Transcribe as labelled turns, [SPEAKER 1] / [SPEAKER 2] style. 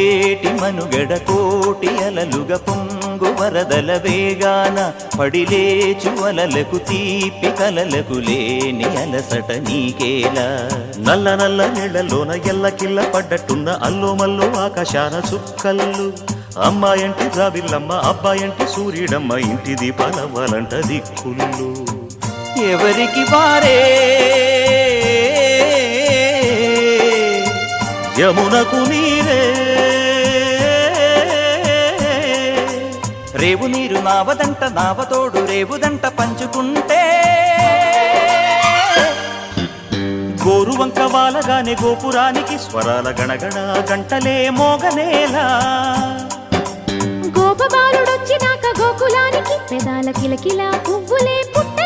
[SPEAKER 1] పొంగేటి మనుగడ కోటి అలలుగ పొంగు వరదల వేగాన పడిలేచు అలలకు తీపి కలలకు లేని అలసట నీకేలా
[SPEAKER 2] నల్ల నల్ల నీళ్లలోన ఎల్లకిల్ల పడ్డట్టున్న అల్లో మల్లో ఆకాశాన చుక్కల్లు అమ్మాయంటి జాబిల్లమ్మ అబ్బాయంటి సూర్యుడమ్మ ఇంటి దీపాలవ్వాలంట దిక్కుళ్ళు
[SPEAKER 1] ఎవరికి వారే
[SPEAKER 2] యమునకు నీరే
[SPEAKER 1] రేవు నీరు నావదంట నావతోడు రేవుదంట పంచుకుంటే
[SPEAKER 2] గోరువంక వాలగానే గోపురానికి స్వరాల గణగణ గంటలే మోగనేలా
[SPEAKER 3] గోపబాలుడొచ్చినాక గోకులానికి పెదాల కిలకిల పువ్వులే పుట్ట